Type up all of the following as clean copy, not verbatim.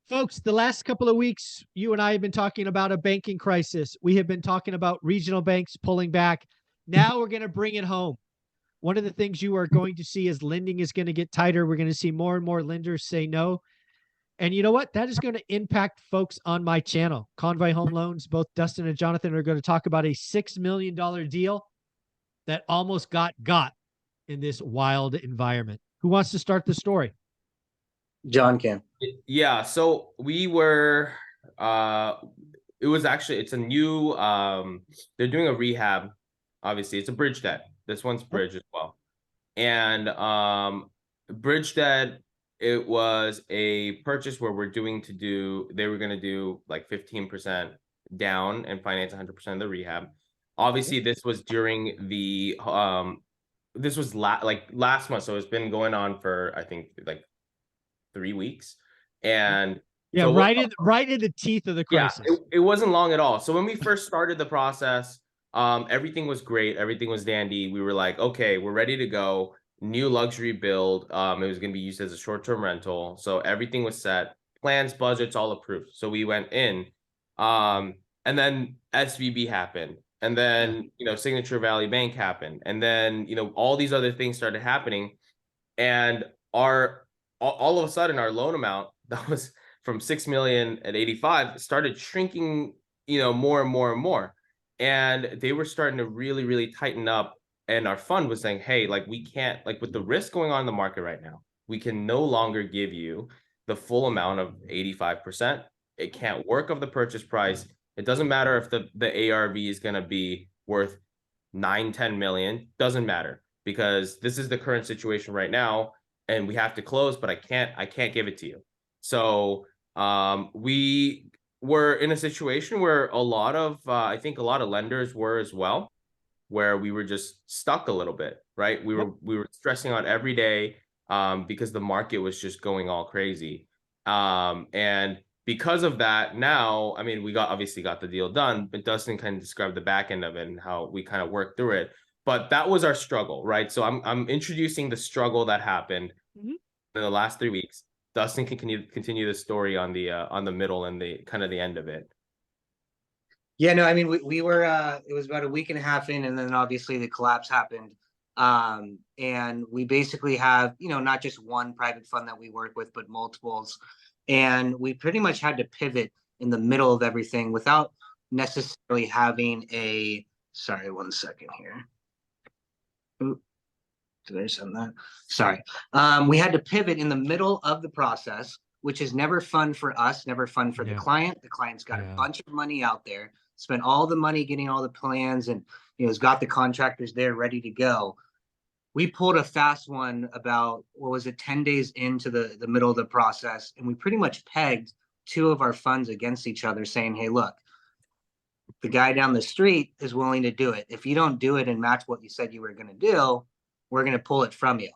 Folks, the last couple of weeks, you and I have been talking about a banking crisis. We have been talking about regional banks pulling back. Now we're going to bring it home. One of the things you are going to see is lending is going to get tighter. We're going to see more and more lenders say no. And you know what? That is going to impact folks on my channel. Convoy Home Loans, both Dustin and Jonathan are going to talk about a $6 million deal that almost got in this wild environment. Who wants to start the story? John can. Yeah, so we were it's a new they're doing a rehab. Obviously, it's a bridge debt. This one's bridge as well. And bridge debt, it was a purchase where they were going to do like 15% down and finance 100% of the rehab. Obviously, this was during the this was last month, so it's been going on for I think like 3 weeks. And yeah, so right in the teeth of the crisis. Yeah, it wasn't long at all. So when we first started the process, everything was great. Everything was dandy. We were like, okay, we're ready to go. New luxury build. It was going to be used as a short-term rental. So everything was set. Plans, budgets, all approved. So we went in. And then SVB happened. And then, Signature Valley Bank happened. And then, all these other things started happening. And all of a sudden, our loan amount that was from 6 million at 85 started shrinking, more and more and more. And they were starting to really, really tighten up. And our fund was saying, hey, like we can't, like with the risk going on in the market right now, we can no longer give you the full amount of 85%. It can't work of the purchase price. It doesn't matter if the ARV is going to be worth 9-10 million. Doesn't matter, because this is the current situation right now. And we have to close, but I can't give it to you. So we were in a situation where I think a lot of lenders were as well, where we were just stuck a little bit, right? We were stressing out every day because the market was just going all crazy. And because of that, now, I mean, we obviously got the deal done, but Dustin kind of described the back end of it and how we kind of worked through it. But that was our struggle, right? So I'm introducing the struggle that happened in the last 3 weeks. Dustin can continue the story on the middle and the kind of the end of it. Yeah, no, I mean, we were, it was about a week and a half in, and then obviously the collapse happened. And we basically have, not just one private fund that we work with, but multiples. And we pretty much had to pivot in the middle of everything without necessarily having sorry, 1 second here. Ooh, did I send that? Sorry. We had to pivot in the middle of the process, which is never fun for us, never fun for the client. The client's got a bunch of money out there, spent all the money getting all the plans, and has got the contractors there ready to go. We pulled a fast one about, 10 days into the middle of the process, and we pretty much pegged 2 of our funds against each other, saying, hey, look, the guy down the street is willing to do it. If you don't do it and match what you said you were going to do, we're going to pull it from you.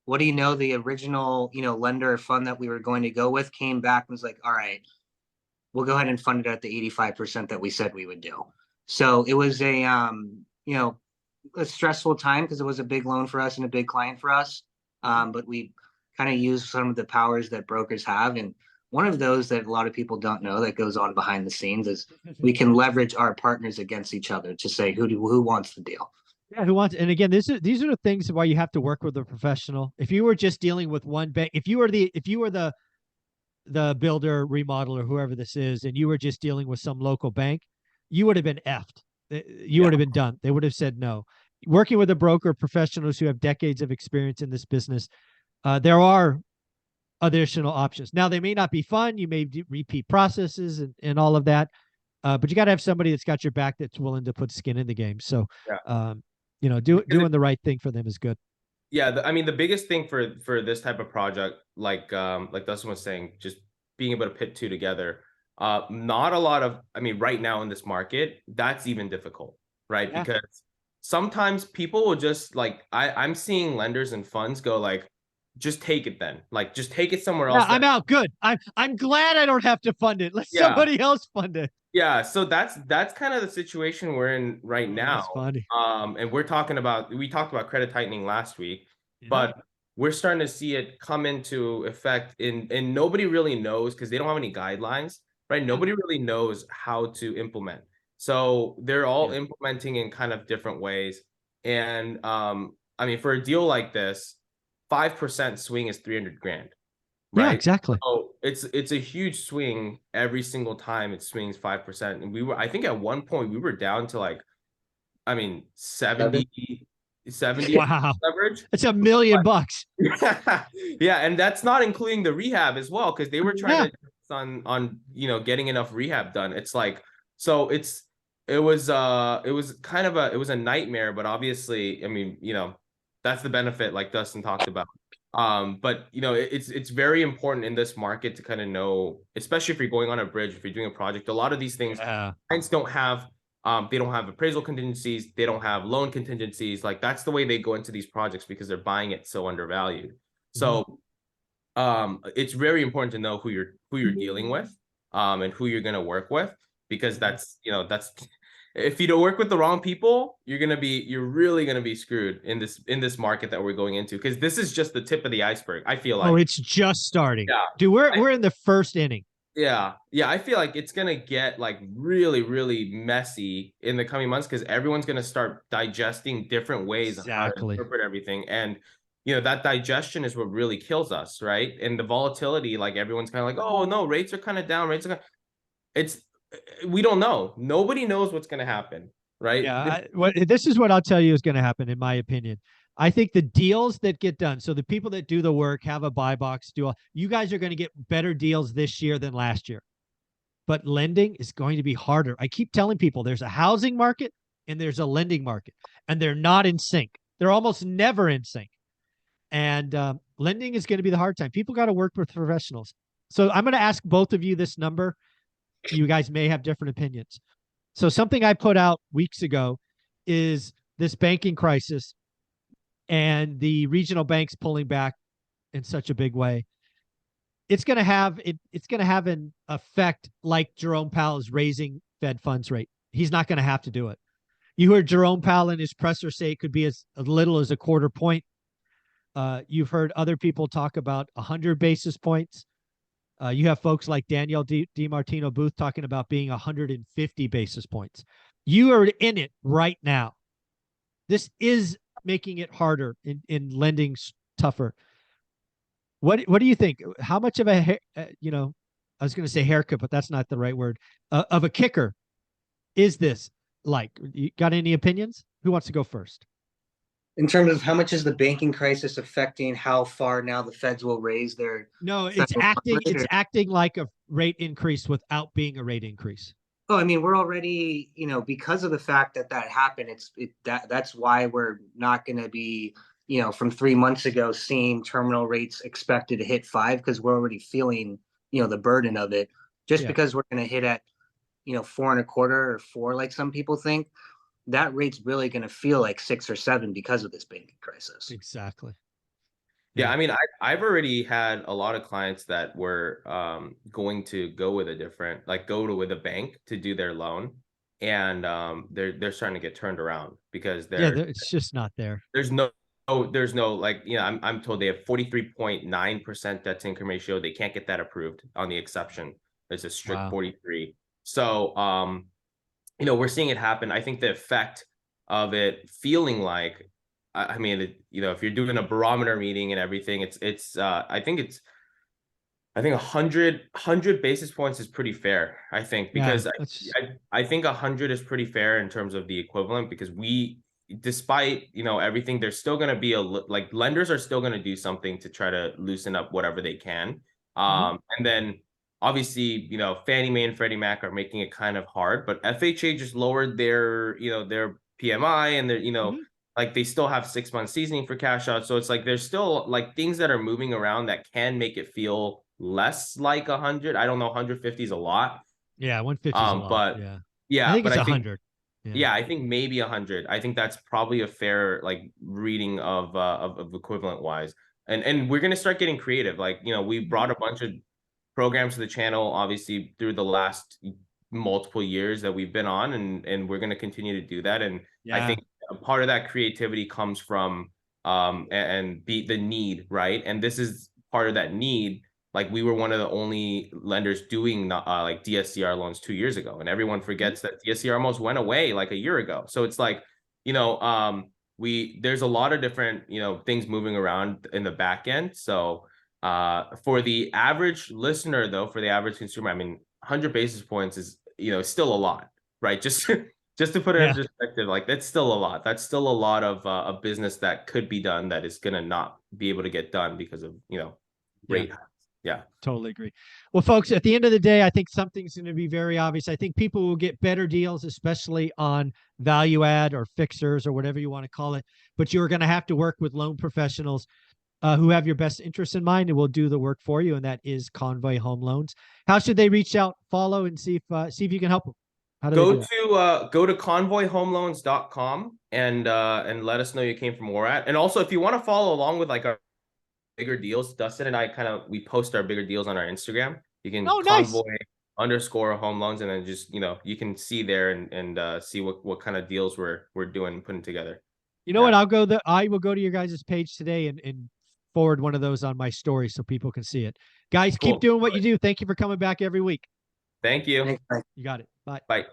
What do you know? The original, lender or fund that we were going to go with came back and was like, all right, we'll go ahead and fund it at the 85% that we said we would do. So it was a stressful time because it was a big loan for us and a big client for us. But we kind of used some of the powers that brokers have. And one of those that a lot of people don't know that goes on behind the scenes is we can leverage our partners against each other to say who wants the deal. Yeah, who wants? And again, these are the things why you have to work with a professional. If you were just dealing with one bank, if you were the builder, remodeler, whoever this is, and you were just dealing with some local bank, you would have been effed. You would have been done. They would have said no. Working with a broker, professionals who have decades of experience in this business, there are additional options. Now, they may not be fun. You may repeat processes and all of that, but you got to have somebody that's got your back that's willing to put skin in the game. So, doing the right thing for them is good. Yeah, I mean, the biggest thing for this type of project, like Dustin was saying, just being able to pit 2 together. Not a lot of, I mean, right now in this market, that's even difficult, right? Yeah. Because sometimes people will just I'm seeing lenders and funds go like, just take it then. Like, just take it somewhere else. I'm out. Good. I'm glad I don't have to fund it. Let somebody else fund it. Yeah. So that's kind of the situation we're in right now. That's funny. And we talked about credit tightening last week, but we're starting to see it come into effect and nobody really knows because they don't have any guidelines, right? Nobody really knows how to implement. So they're all implementing in kind of different ways. And I mean, for a deal like this, 5% swing is 300 grand, Yeah, right? exactly. So it's a huge swing every single time it swings 5%. And we were, I think at one point we were down to like, I mean, 70 Wow. leverage. It's $1 million. Yeah, and that's not including the rehab as well, because they were trying Yeah. to on getting enough rehab done. It's like, so it was kind of it was a nightmare, but obviously, I mean, that's the benefit, like Dustin talked about. But it's very important in this market to kind of know, especially if you're going on a bridge, if you're doing a project, a lot of these things clients don't have. They don't have appraisal contingencies. They don't have loan contingencies. Like that's the way they go into these projects because they're buying it so undervalued. So it's very important to know who you're dealing with and who you're going to work with, because that's if you don't work with the wrong people, you're really going to be screwed in this market that we're going into, because this is just the tip of the iceberg. I feel like it's just starting. Yeah. Dude, we're in the first inning. Yeah. I feel like it's gonna get like really, really messy in the coming months, because everyone's gonna start digesting different ways of how to interpret everything. And that digestion is what really kills us, right? And the volatility, like everyone's kind of like, oh no, rates are kind of down, we don't know. Nobody knows what's gonna happen, right? Yeah, this is what I'll tell you is going to happen, in my opinion. I think the deals that get done, so the people that do the work, have a buy box, you guys are going to get better deals this year than last year. But lending is going to be harder. I keep telling people there's a housing market and there's a lending market, and they're not in sync. They're almost never in sync. And lending is going to be the hard time. People got to work with professionals. So I'm going to ask both of you this number. You guys may have different opinions. So something I put out weeks ago is this banking crisis and the regional banks pulling back in such a big way. It's going to have an effect like Jerome Powell is raising Fed funds rate. He's not going to have to do it. You heard Jerome Powell in his presser say it could be as little as a quarter point. You've heard other people talk about 100 basis points. You have folks like Danielle DiMartino Booth talking about being 150 basis points. You are in it right now. This is making it harder in lending, tougher. What do you think? How much of a I was going to say haircut, but that's not the right word. Of a kicker is this? Like, you got any opinions? Who wants to go first? In terms of how much is the banking crisis affecting how far now the Feds will raise their? No, it's acting like a rate increase without being a rate increase. Oh, I mean, we're already, because of the fact that happened, that's why we're not going to be, from 3 months ago, seeing terminal rates expected to hit 5, because we're already feeling, the burden of it. Just because we're going to hit at, 4.25 or 4, like some people think, that rate's really going to feel like 6 or 7 because of this banking crisis. Exactly. Yeah, I mean, I've already had a lot of clients that were going to go with with a bank to do their loan, and they're starting to get turned around because it's just not there. There's no like, I'm told they have 43.9% debt to income ratio. They can't get that approved on the exception. There's a strict 43. So we're seeing it happen. I think the effect of it feeling like, I mean, if you're doing a barometer meeting and everything, I think 100 basis points is pretty fair. I think, because I think 100 is pretty fair in terms of the equivalent, because despite everything, there's still going to be like lenders are still going to do something to try to loosen up whatever they can. And then obviously, Fannie Mae and Freddie Mac are making it kind of hard, but FHA just lowered their PMI, and their like they still have 6 months seasoning for cash out. So it's like there's still like things that are moving around that can make it feel less like 100. I don't know, 150 is a lot. Yeah, 150 is a lot. But I think it's 100. Yeah, I think maybe 100. I think that's probably a fair like reading of equivalent wise. And we're gonna start getting creative. Like, we brought a bunch of programs to the channel, obviously, through the last multiple years that we've been on, and we're going to continue to do that. And I think a part of that creativity comes from and the need, right? And this is part of that need. Like we were one of the only lenders doing like DSCR loans 2 years ago, and everyone forgets that DSCR almost went away like a year ago. So it's like, there's a lot of different, things moving around in the back end. So for the average listener, though, for the average consumer, I mean, 100 basis points is, still a lot, right? Just to put it in perspective, like that's still a lot. That's still a lot of a business that could be done that is gonna not be able to get done because of rate hikes. Yeah, totally agree. Well, folks, at the end of the day, I think something's going to be very obvious. I think people will get better deals, especially on value add or fixers or whatever you want to call it. But you're going to have to work with loan professionals who have your best interests in mind and will do the work for you. And that is Convoy Home Loans. How should they reach out, follow, and see if you can help them? How do go they do to convoyhomeloans.com and let us know you came from where we're at. And also, if you want to follow along with like our bigger deals, Dustin and I we post our bigger deals on our Instagram. You can _home loans, and then just you can see there and see what kind of deals we're doing and putting together. You know what? I will go to your guys' page today and forward one of those on my story so people can see it. Guys, keep doing what you do. Thank you for coming back every week. Thank you. Thanks, You got it. Bye. Bye.